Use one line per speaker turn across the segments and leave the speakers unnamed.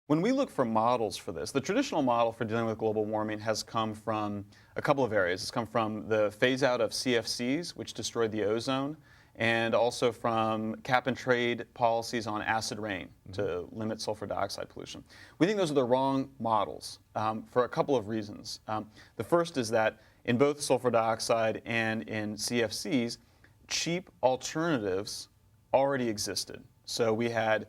When we look for models for this, the traditional model for dealing with global warming has come from a couple of areas. It's come from the phase out of CFCs, which destroyed the ozone, and also from cap and trade policies on acid rain to limit sulfur dioxide pollution. We think those are the wrong models for a couple of reasons. The first is that in both sulfur dioxide and in CFCs, cheap alternatives already existed. So we had,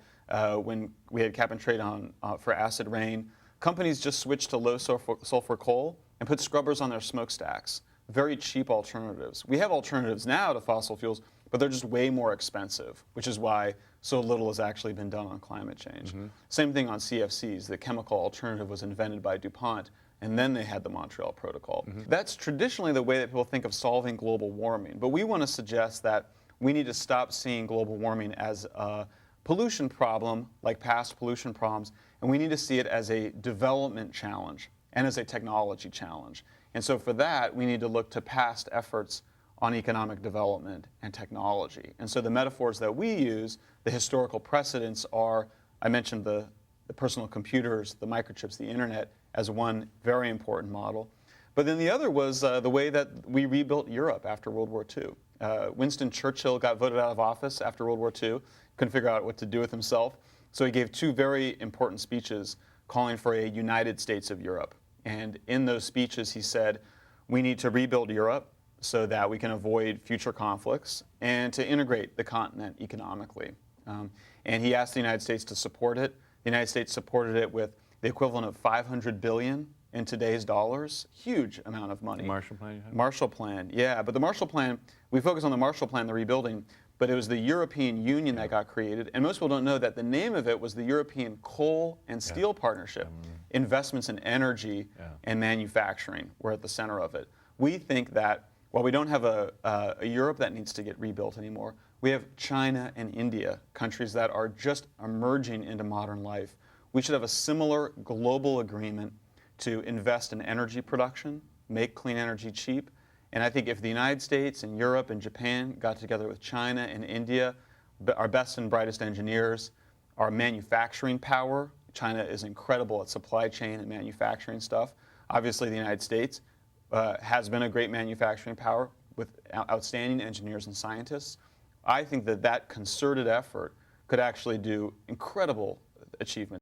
when we had cap and trade on for acid rain, companies just switched to low sulfur coal and put scrubbers on their smokestacks. Very cheap alternatives. We have alternatives now to fossil fuels, but they're just way more expensive, which is why so little has actually been done on climate change. Same thing on CFCs. The chemical alternative was invented by DuPont, and then they had the Montreal Protocol. That's traditionally the way that people think of solving global warming, but we want to suggest that we need to stop seeing global warming as a pollution problem like past pollution problems, and we need to see it as a development challenge and as a technology challenge. And so for that, we need to look to past efforts on economic development and technology. And so the metaphors that we use, the historical precedents are, I mentioned the personal computers, the microchips, the internet as one very important model. But then the other was the way that we rebuilt Europe after World War II. Winston Churchill got voted out of office after World War II, couldn't figure out what to do with himself. So he gave two very important speeches calling for a United States of Europe. And in those speeches he said, we need to rebuild Europe so that we can avoid future conflicts and to integrate the continent economically. And he asked the United States to support it. The United States supported it with the equivalent of $500 billion in today's dollars. Huge amount of money.
The Marshall Plan you had?
Marshall Plan, yeah. But the Marshall Plan, we focus on the Marshall Plan, the rebuilding, but it was the European Union that got created. And most people don't know that the name of it was the European Coal and Steel Partnership. Investments in energy and manufacturing were at the center of it. We think that while we don't have a Europe that needs to get rebuilt anymore, we have China and India, countries that are just emerging into modern life. We should have a similar global agreement to invest in energy production, make clean energy cheap. And I think if the United States and Europe and Japan got together with China and India, our best and brightest engineers, our manufacturing power, China is incredible at supply chain and manufacturing stuff. Obviously the United States has been a great manufacturing power with outstanding engineers and scientists. I think that that concerted effort could actually do incredible achievements.